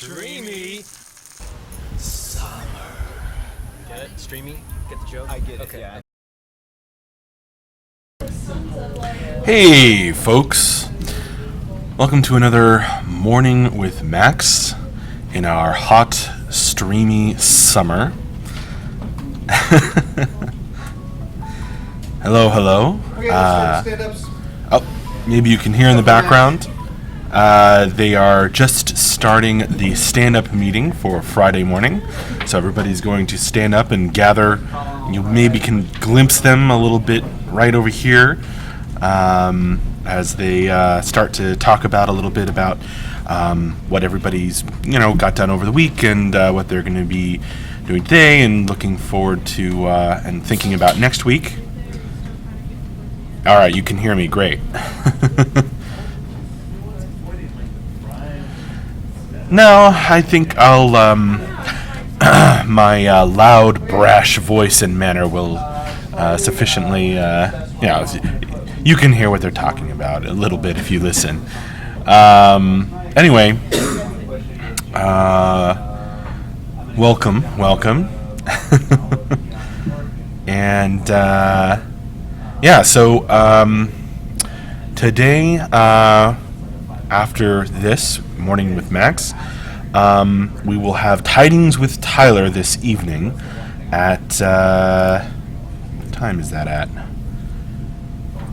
Streamy Summer. Get it? Streamy? Get the joke? I get it, okay. yeah. Hey, folks. Welcome to another Morning with Max in our hot, streamy summer. Hello, hello. Stand-ups. Maybe you can hear in the background. They are just starting the stand-up meeting for Friday morning. So everybody's going to stand up and gather. You maybe can glimpse them a little bit right over here as they start to talk about a little bit about what everybody's got done over the week and what they're going to be doing today and looking forward to and thinking about next week. All right, you can hear me. Great. No, I think I'll, my loud, brash voice and manner will sufficiently, you can hear what they're talking about a little bit if you listen. Anyway, welcome. And, so today, after this Morning with Max, we will have Tidings with Tyler this evening at, what time is that at?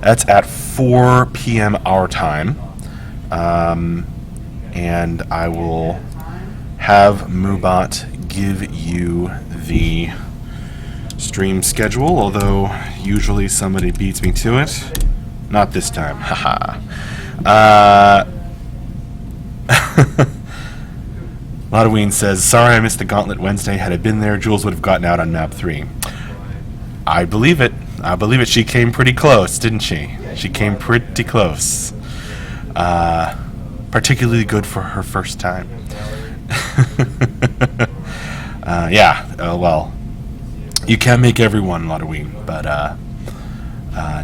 That's at 4 p.m. our time. And I will have Mubot give you the stream schedule, although usually somebody beats me to it. Not this time, haha. Lodoween says, sorry I missed the Gauntlet Wednesday. Had I been there, Jules would have gotten out on map 3. I believe it. She came pretty close, didn't she? She came pretty close. Particularly good for her first time. Well, you can't make everyone, Lodoween, but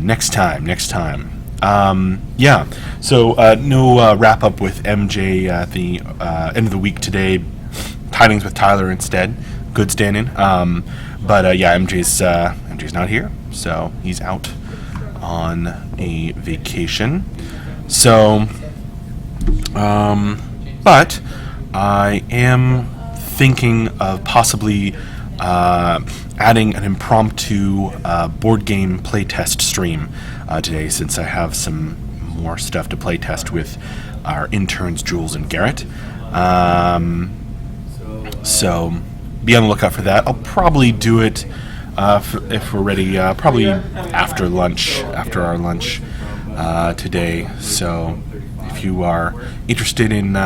next time. So no wrap up with MJ at the end of the week today. Tidings with Tyler instead. Good standing. MJ's not here, so he's out on a vacation. So, but I am thinking of possibly adding an impromptu board game playtest stream today, since I have some more stuff to playtest with our interns Jules and Garrett. So be on the lookout for that. I'll probably do it if we're ready, probably after our lunch today. So if you are interested in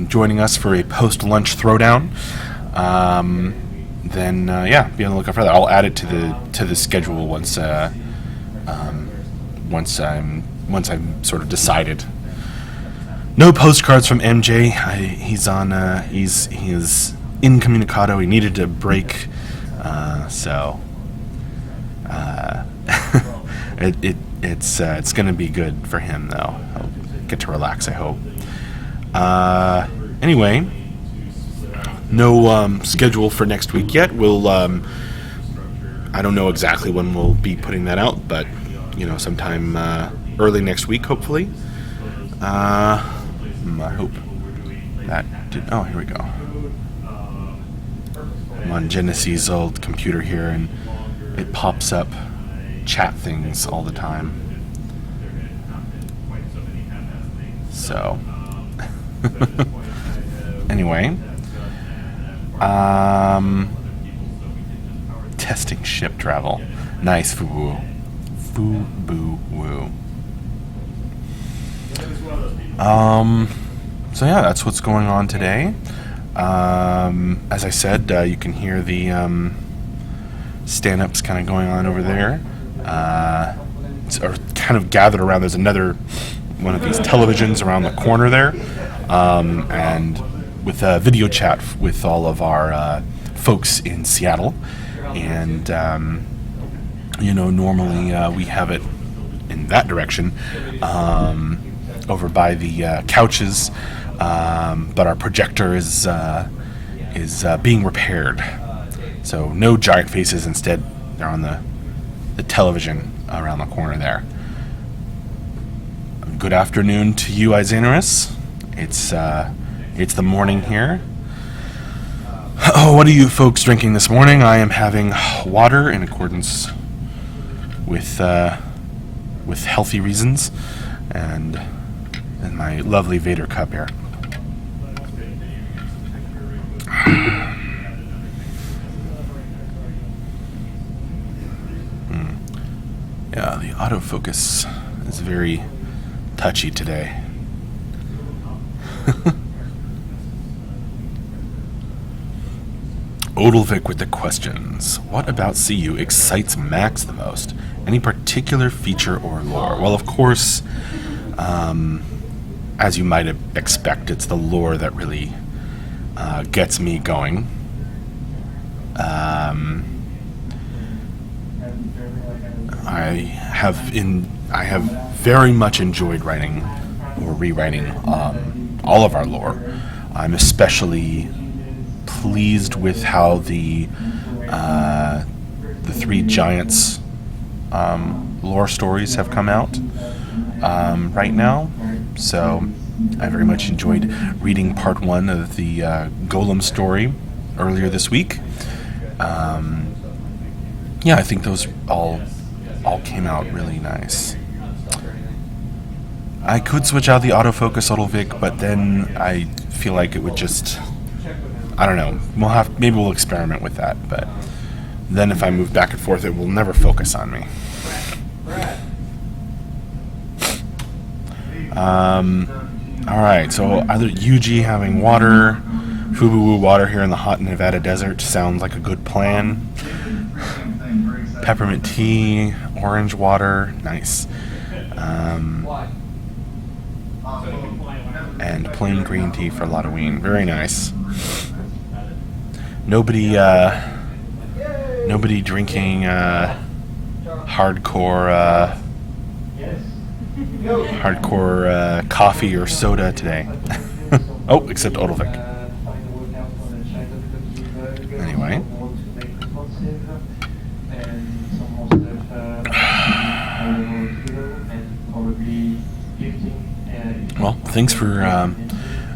joining us for a post-lunch throwdown, then be on the lookout for that. I'll add it to the schedule once I'm sort of decided. No postcards from MJ. He's incommunicado. He needed a break, so it's going to be good for him though. He'll get to relax, I hope. Anyway. No schedule for next week yet. We'll, I don't know exactly when we'll be putting that out, but, sometime early next week, hopefully. I hope that did... Oh, here we go. I'm on Genesis' old computer here, and it pops up chat things all the time. So... Anyway... testing ship travel. Nice, foo boo woo. So yeah, that's what's going on today. As I said, you can hear the stand-ups kind of going on over there. Or kind of gathered around. There's another one of these televisions around the corner there, and with a video chat with all of our folks in Seattle. And, normally we have it in that direction over by the couches but our projector is being repaired. So no giant faces. Instead, they're on the television around the corner there. Good afternoon to you, Izanorus. It's the morning here. Oh, what are you folks drinking this morning? I am having water in accordance with healthy reasons, and my lovely Vader cup here. Yeah, the autofocus is very touchy today. Odilvik with the questions. What about CU excites Max the most? Any particular feature or lore? Well, of course, as you might expect, it's the lore that really gets me going. I have very much enjoyed writing or rewriting all of our lore. I'm especially pleased with how the Three Giants lore stories have come out right now. So I very much enjoyed reading part 1 of the Golem story earlier this week. Yeah, I think those all came out really nice. I could switch out the autofocus Odilvik, but then I feel like it would just, I don't know. Maybe we'll experiment with that, but then if I move back and forth, it will never focus on me. All right, so either Yuji having water, Fubu water here in the hot Nevada desert sounds like a good plan. Peppermint tea, orange water, nice. And plain green tea for Halloween, very nice. Nobody drinking hardcore coffee or soda today. Oh, except Odilvik. Anyway. Well, thanks for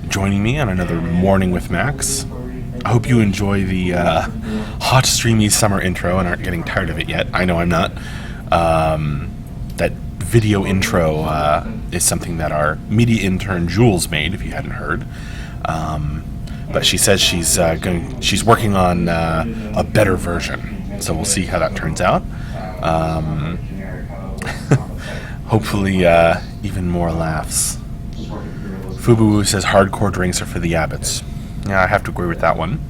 joining me on another Morning with Max. I hope you enjoy the hot, streamy summer intro and aren't getting tired of it yet. I know I'm not. That video intro is something that our media intern Jules made, if you hadn't heard. But she says she's working on a better version, so we'll see how that turns out. Hopefully, even more laughs. Fubu says hardcore drinks are for the abbots. Yeah, I have to agree with that one.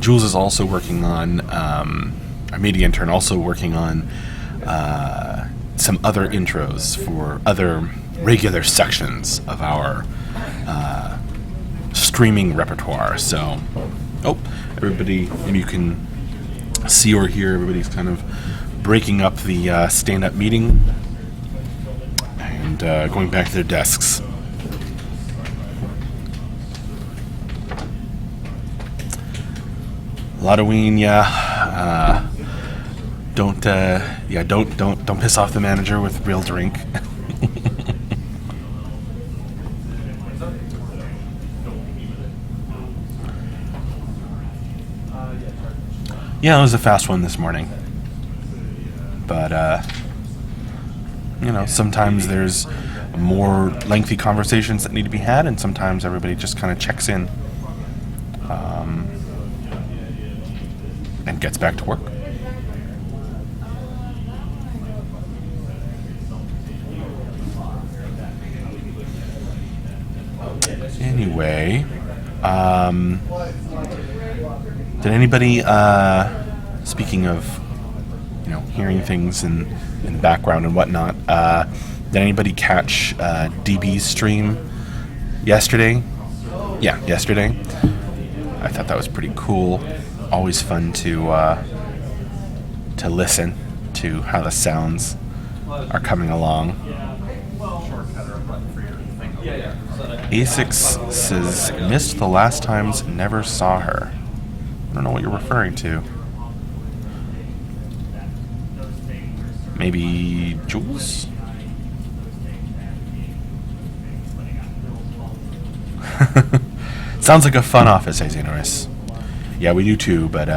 Jules is also working on, our media intern also working on some other intros for other regular sections of our streaming repertoire. So, everybody, maybe you can see or hear everybody's kind of breaking up the stand-up meeting and going back to their desks. Halloween, yeah. Don't piss off the manager with real drink. Yeah, it was a fast one this morning. But, sometimes there's more lengthy conversations that need to be had, and sometimes everybody just kind of checks in and gets back to work. Anyway, did anybody, speaking of, hearing things in the background and whatnot, did anybody catch DB's stream yesterday? Yeah, yesterday. I thought that was pretty cool. Always fun to listen to how this sounds. are coming along. A6 says, missed the last times, never saw her. I don't know what you're referring to. Maybe Jules? Sounds like a fun office, Xenorus. Yeah, we do too, but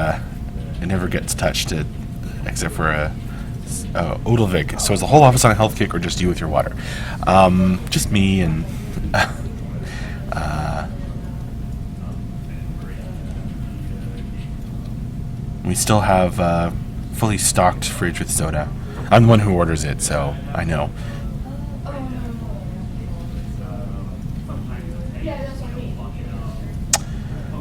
it never gets touched, except for Odilvik. So is the whole office on a health kick, or just you with your water? Just me and... we still have a fully stocked fridge with soda. I'm the one who orders it, so I know.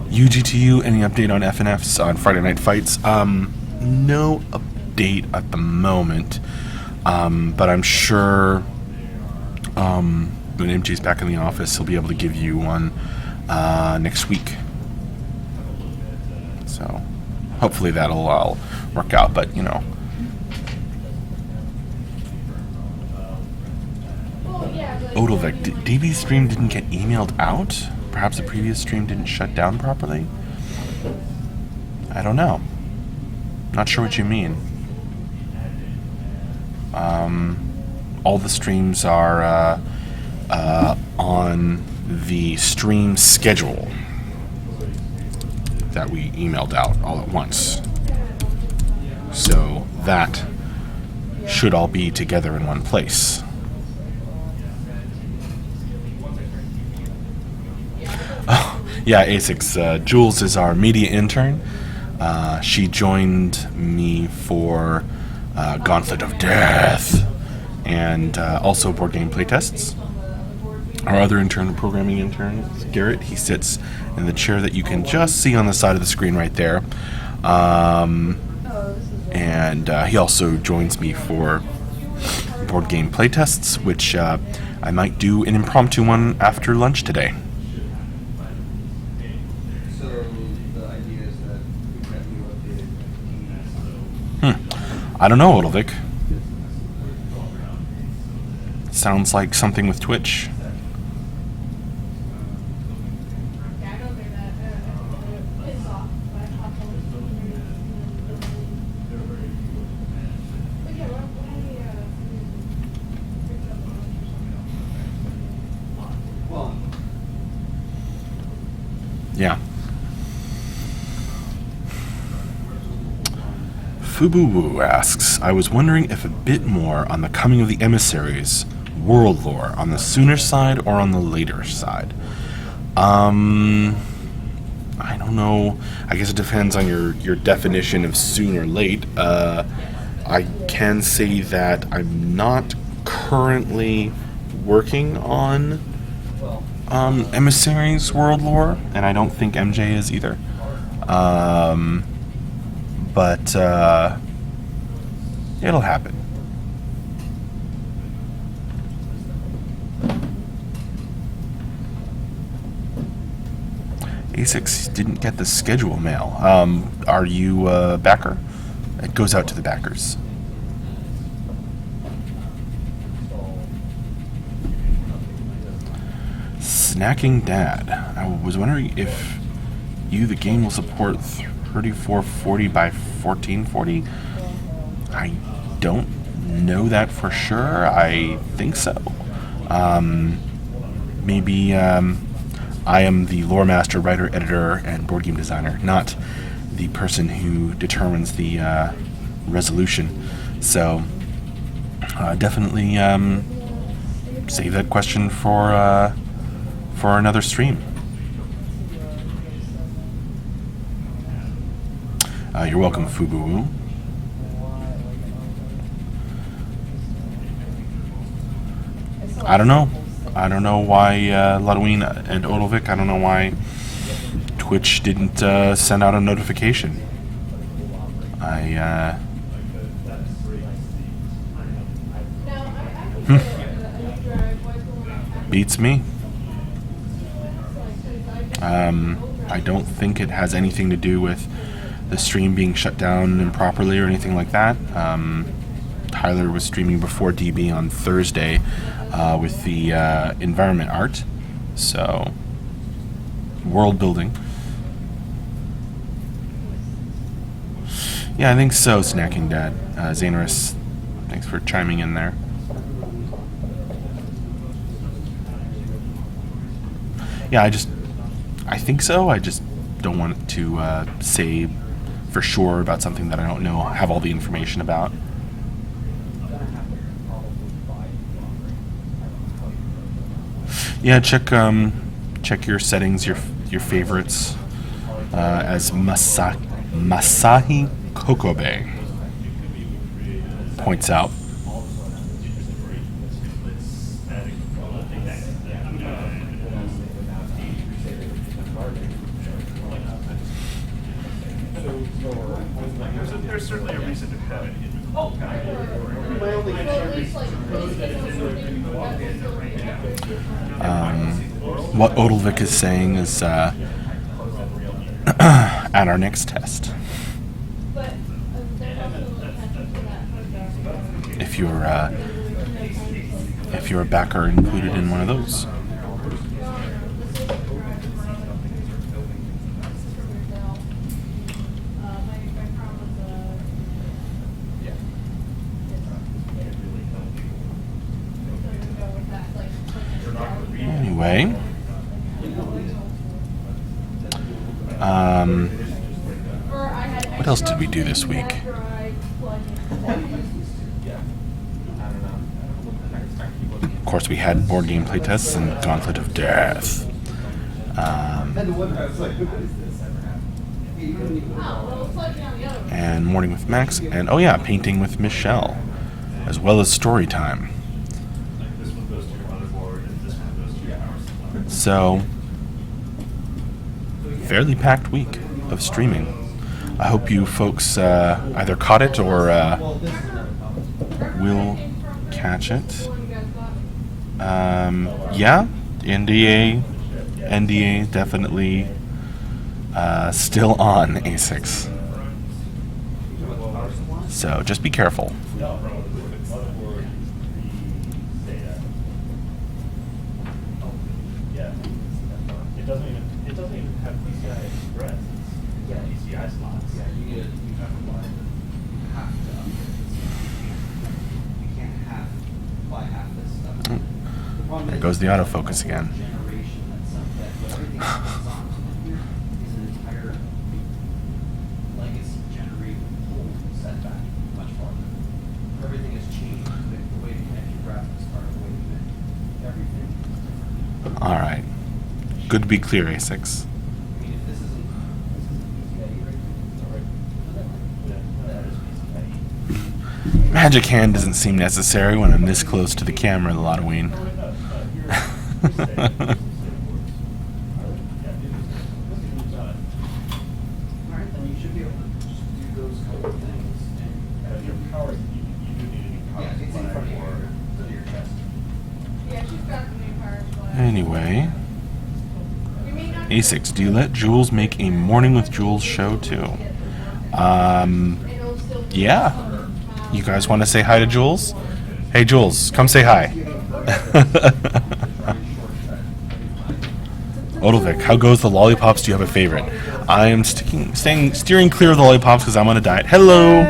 UGTU, any update on FNFs on Friday Night Fights? No update at the moment, but I'm sure when MJ's back in the office, he'll be able to give you one next week. So hopefully that'll all work out, but you know. Odilvik, DB's stream didn't get emailed out? Perhaps the previous stream didn't shut down properly? I don't know. Not sure what you mean. All the streams are on the stream schedule that we emailed out all at once. So that should all be together in one place. Oh, yeah, A6. Jules is our media intern. She joined me for Gauntlet of Death and also board game playtests. Our other intern, programming intern, is Garrett. He sits in the chair that you can just see on the side of the screen right there. And he also joins me for board game playtests, which I might do an impromptu one after lunch today. I don't know, Odilvik. Sounds like something with Twitch. Yeah. Fubuwu asks, I was wondering if a bit more on the coming of the emissaries world lore on the sooner side or on the later side. I don't know. I guess it depends on your definition of soon or late. I can say that I'm not currently working on emissaries world lore, and I don't think MJ is either. But it'll happen. A6 didn't get the schedule mail. Are you a backer? It goes out to the backers. Snacking Dad. I was wondering if the game will support 3440 by 1440. I don't know that for sure. I think so. Maybe I am the lore master, writer, editor, and board game designer, not the person who determines the resolution. So definitely save that question for another stream. You're welcome, Fubuwu. I don't know. I don't know why Ludwine and Odilvik, I don't know why Twitch didn't send out a notification. Beats me. I don't think it has anything to do with the stream being shut down improperly or anything like that. Tyler was streaming before DB on Thursday with the environment art. So, world building. Yeah, I think so, Snacking Dad. Xanaris, thanks for chiming in there. Yeah, I think so. I just don't want to say for sure about something that I don't know, have all the information about. Yeah, check your settings, your favorites, as Masahi Kokobe points out. There's certainly a reason to have it. What Odilvik is saying is at our next test. If you're a backer included in one of those. Anyway, what else did we do this week? Of course, we had board game playtests and Gauntlet of Death. And Morning with Max, and oh yeah, Painting with Michelle, as well as Story Time. So, fairly packed week of streaming. I hope you folks either caught it or will catch it. Yeah, NDA definitely still on A6. So just be careful. It doesn't even have PCI Express. It's PCI slots. Yeah, you have to you can't buy half this stuff. There goes the autofocus again. Generation that's that everything that goes on here is an entire legacy generation whole setback much farther. Everything has changed. The way to connect your graphics card, the way to connect everything is different. All right. Good to be clear, A6. I mean, if this isn't PCIe right now, that is PCIe. Magic hand doesn't seem necessary when I'm this close to the camera, Halloween. Alright, then you should be able to just do those couple of things. And Your power, you do need a new power yeah, it's in front of supply your chest. Yeah, she's got the new power supply. Anyway, You may not A6, do you let Jules make a Morning with Jules show too? it'll still be Yeah. You guys want to say hi to Jules? Hey Jules, come say hi. Odilvik, how goes the lollipops? Do you have a favorite? I am steering clear of the lollipops because I'm on a diet. Hello.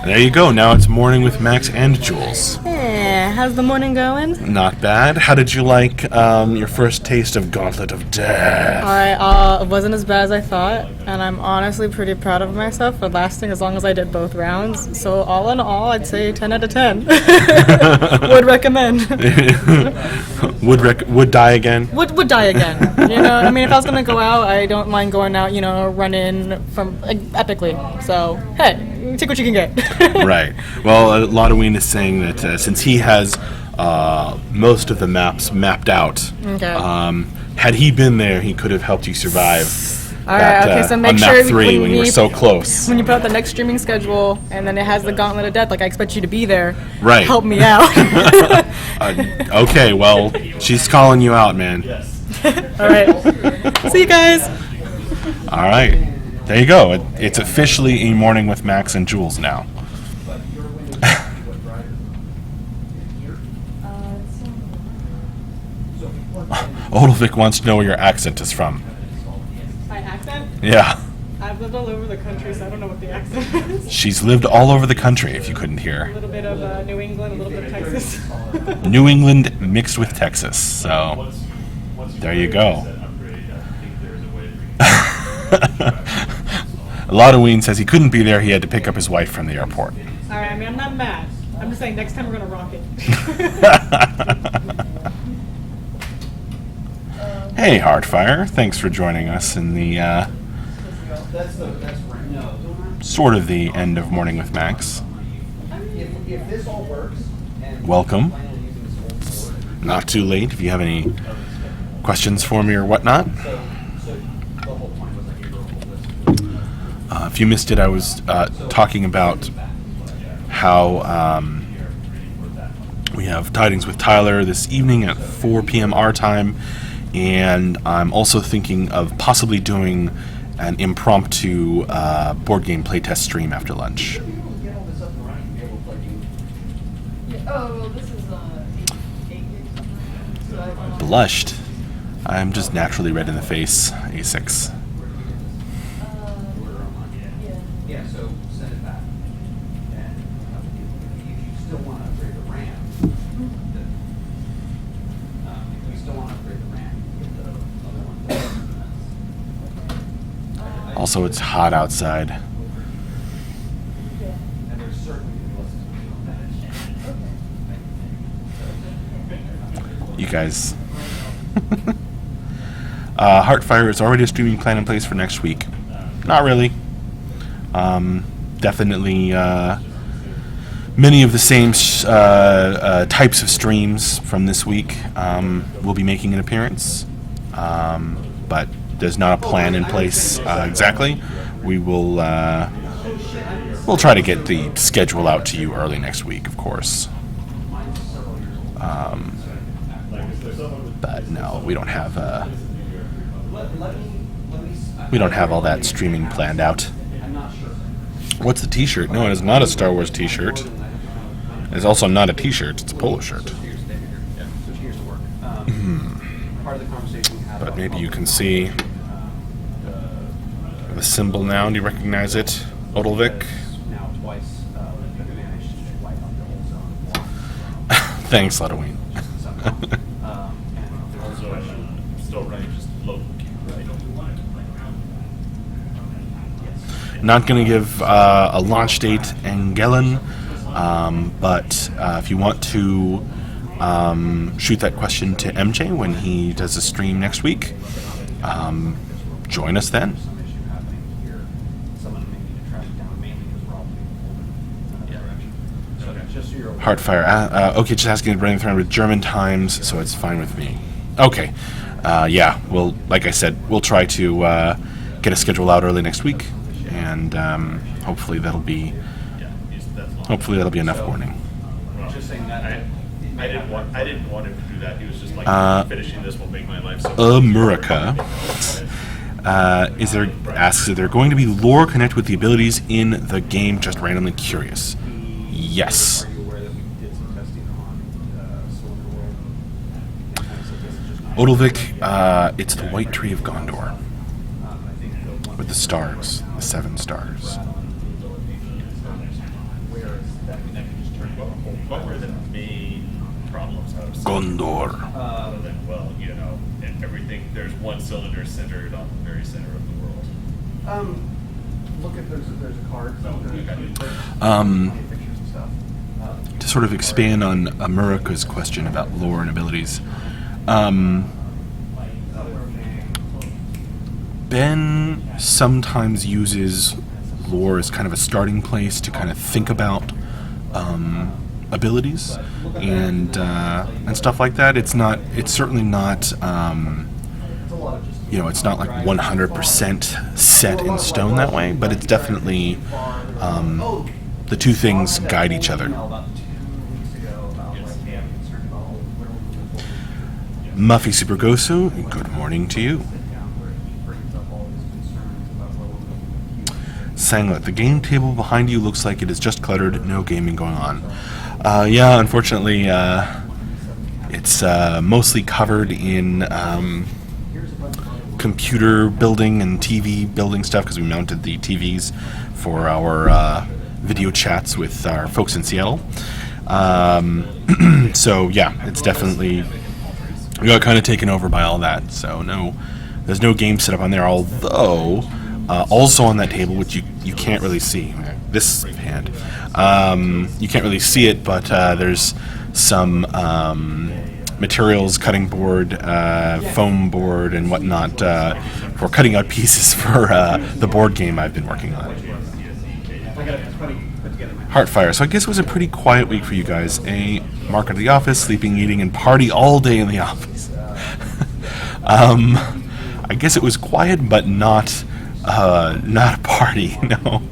There you go. Now it's Morning with Max and Jules. Yeah, how's the morning going? Not bad. How did you like your first taste of Gauntlet of Death? It wasn't as bad as I thought, and I'm honestly pretty proud of myself for lasting as long as I did both rounds. So all in all, I'd say 10 out of 10. Would recommend. Would die again? Would die again. You know, I mean, if I was gonna go out, I don't mind going out. You know, running from epically. So hey, take what you can get. Right. Well, Lodoween is saying that since he has most of the maps mapped out, Okay. Had he been there, he could have helped you survive. All right. Okay. So make on sure map 3 when you were so close. When you put out the next streaming schedule, and then it has the Gauntlet of Death, like I expect you to be there. Right. Help me out. Okay. Well, she's calling you out, man. All right. See you guys. All right. There you go. It's officially a Morning with Max and Jules now. Odilvik wants to know where your accent is from. My accent? Yeah. I've lived all over the country, so I don't know what the accent is. She's lived all over the country, if you couldn't A hear. little bit of New England, a little bit of Texas. New England mixed with Texas. So, there you go. Laudoween says he couldn't be there. He had to pick up his wife from the airport. All right, I mean, I'm not mad. I'm just saying next time we're going to rock it. Hey, Heartfire. Thanks for joining us in the That's right. No, sort of the end of Morning with Max. if this all works, and Welcome. plan on using this old board, Not too late if you have any questions for me or whatnot. so the whole point was like a verbal list. If you missed it, I was talking about how we have Tidings with Tyler this evening at 4 p.m. our time, and I'm also thinking of possibly doing an impromptu board game playtest stream after lunch. Get all this up and running, be able to play you. Oh, well, this is 8 gigs. So I don't know. Blushed. I'm just naturally red in the face. A6. Yeah, so send it back. And if you still want to upgrade the RAM, if you still want to upgrade the RAM, get the other one. Also, it's hot outside. And there's certainly lists on that. You guys. Heartfire is already a streaming plan in place for next week. Not really. Definitely many of the same types of streams from this week will be making an appearance. But there's not a plan in place exactly. We will we'll try to get the schedule out to you early next week, of course. But no, we don't have all that streaming planned out. What's the T-shirt? No, it is not a Star Wars T-shirt. It's also not a T-shirt. It's a polo shirt. But maybe you can see the symbol now. Do you recognize it, Odilvik? Now twice managed to wipe out the whole zone. Thanks, Ludoween. Still running just local queue, right? Not going to give a launch date, Engelen, but if you want to shoot that question to MJ when he does a stream next week, join us then. Heartfire. Okay, just asking to bring it with German times, so it's fine with me. Okay. Yeah, well, like I said, we'll try to get a schedule out early next week, and hopefully that'll be enough warning. Just saying that I didn't want him to do that. He was just like finishing this will make my life so. America asks if there going to be lore connected with the abilities in the game. Just randomly curious. Yes. Are you aware that we did some testing on Cylinder World? Odilvik, it's the White Tree of Gondor with the stars, the 7 stars. What were the main problems out of Gondor. Other than, well, you know, and everything, there's one cylinder centered on the very center of the world. Look at there's a card. Pictures and stuff. To sort of expand on America's question about lore and abilities, Ben sometimes uses lore as kind of a starting place to kind of think about abilities and stuff like that. It's certainly not it's not like 100% set in stone that way, but it's definitely the two things guide each other. Muffy Supergosu, good morning to you. Sanglet, the game table behind you looks like it is just cluttered, no gaming going on. Yeah, unfortunately, It's mostly covered in computer building and TV building stuff because we mounted the TVs for our video chats with our folks in Seattle. So yeah, it's definitely, we got kind of taken over by all that. So no, there's no game set up on there, although also on that table, which you can't really see, this hand, you can't really see it, but there's some materials, cutting board, foam board, and whatnot for cutting out pieces for the board game I've been working on. Heartfire. So I guess it was a pretty quiet week for you guys. Mark at the office, sleeping, eating, and party all day in the office. I guess it was quiet, but not a party. No,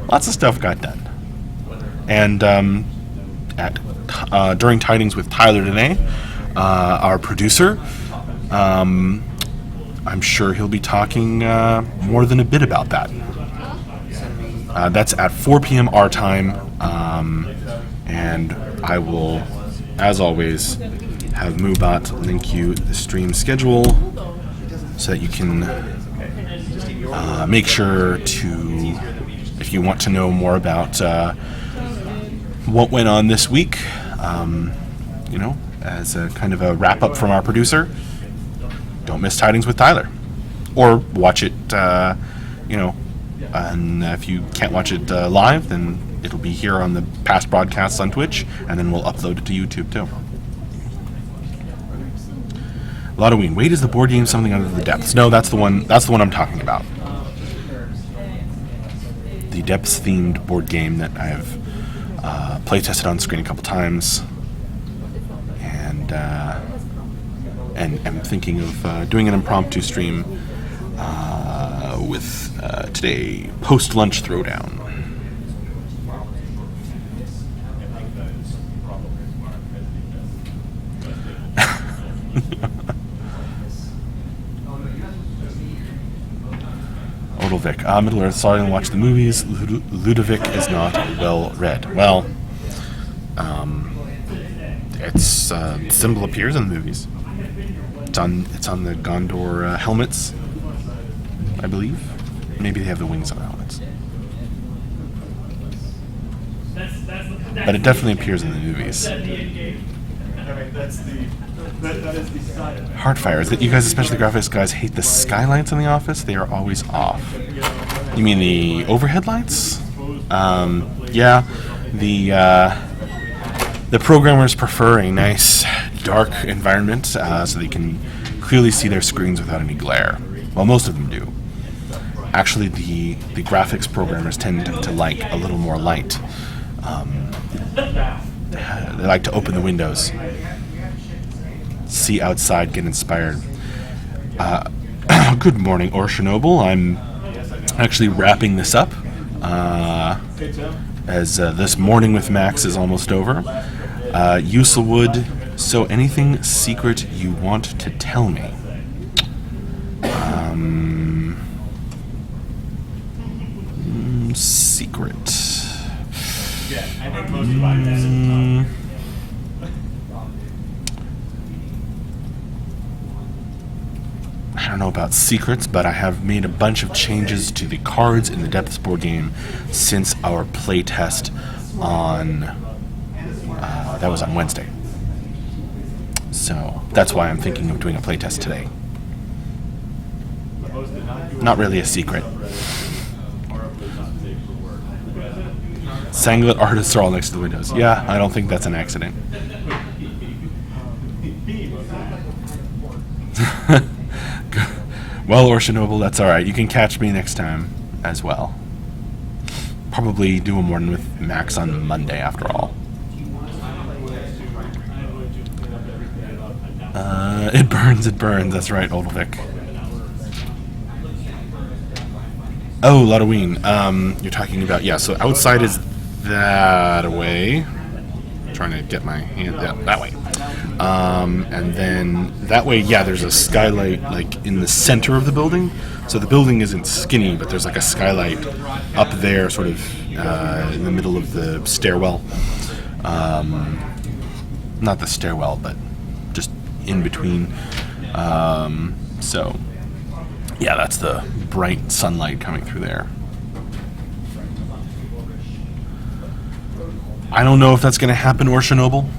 lots of stuff got done. And during Tidings with Tyler today, our producer, I'm sure he'll be talking more than a bit about that. That's at 4 p.m. our time, and I will, as always, have Moobot link you the stream schedule so that you can make sure to, if you want to know more about what went on this week, as a kind of a wrap-up from our producer, don't miss Tidings with Tyler. Or watch it, and if you can't watch it live, then it'll be here on the past broadcasts on Twitch, and then we'll upload it to YouTube too. Halloween. Wait, is the board game something under the depths? No, that's the one I'm talking about. The depths themed board game that I've play tested on screen a couple times, and I'm thinking of doing an impromptu stream with today, post-lunch throwdown. Ludovic. Middle Earth, sorry, I didn't watch the movies. Ludovic is not well read. Well, its symbol appears in the movies. It's on the Gondor helmets, I believe. Maybe they have the wings on the helmets. But it definitely appears in the movies. Heartfire. Is that you guys, especially graphics guys, hate the skylights in the office? They are always off. You mean the overhead lights? Yeah. The programmers prefer a nice dark environment so they can clearly see their screens without any glare. Well, most of them do. Actually, the graphics programmers tend to like a little more light. They like to open the windows, see outside, get inspired. Good morning, Orshinoble. I'm actually wrapping this up as this morning with Max is almost over. Uselwood, so anything secret you want to tell me? Secret. I don't know about secrets, but I have made a bunch of changes to the cards in the Depths board game since our playtest on that was on Wednesday. So that's why I'm thinking of doing a playtest today. Not really a secret. Sanglet artists are all next to the windows. Yeah, I don't think that's an accident. Well, Orshinoble, that's alright. You can catch me next time as well. Probably do a morning with Max on Monday, after all. It burns, that's right, Oldvic. Oh, Halloween. You're talking about, yeah, so outside is that way. I'm trying to get my hand that way. And then that way, yeah, there's a skylight like in the center of the building. So the building isn't skinny, but there's like a skylight up there, sort of in the middle of the stairwell. not the stairwell, but just in between. So, yeah, that's the bright sunlight coming through there. I don't know if that's going to happen or Chernobyl.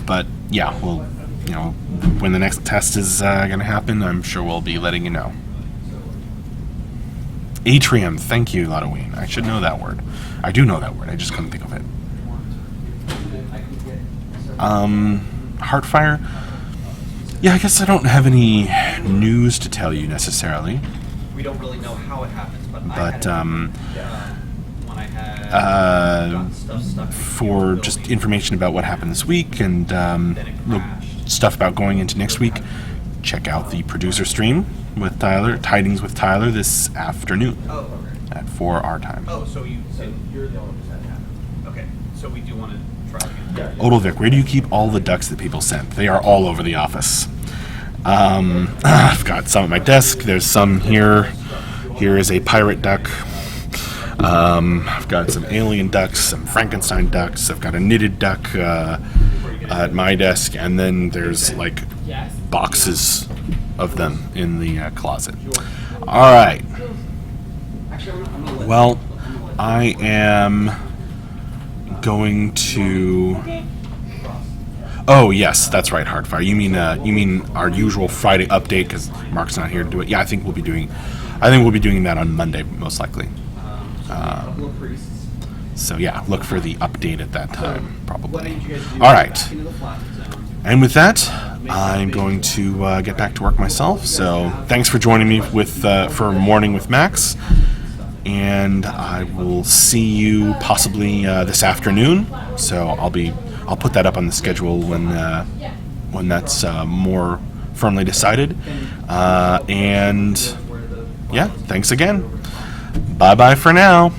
But yeah, we'll, you know, when the next test is going to happen, I'm sure we'll be letting you know. Atrium, thank you, Lotoween. I should know that word. I do know that word, I just couldn't think of it. Heartfire? Yeah, I guess I don't have any news to tell you necessarily. We don't really know how it happens, but But when I had stuff stuck in for just information about what happened this week and stuff about going into next week, check out the producer stream with Tyler, Tidings with Tyler, this afternoon Oh, okay. at 4 our time. Oh, so you're the only one who said it happened. Okay, so we do want to try again. Odalvik, where do you keep all the ducks that people sent? They are all over the office. I've got some at my desk. There's some here. Here is a pirate duck. I've got some alien ducks, some Frankenstein ducks. I've got a knitted duck at my desk, and then there's like boxes of them in the closet. All right. Well, I am going to. Oh yes, that's right, Heartfire. You mean our usual Friday update because Mark's not here to do it. Yeah, I think we'll be doing that on Monday most likely. So yeah, look for the update at that time probably. All right. And with that, I'm going to get back to work myself. So thanks for joining me for Morning with Max, and I will see you possibly this afternoon. So I'll put that up on the schedule when that's more firmly decided. And yeah, thanks again. Bye bye for now.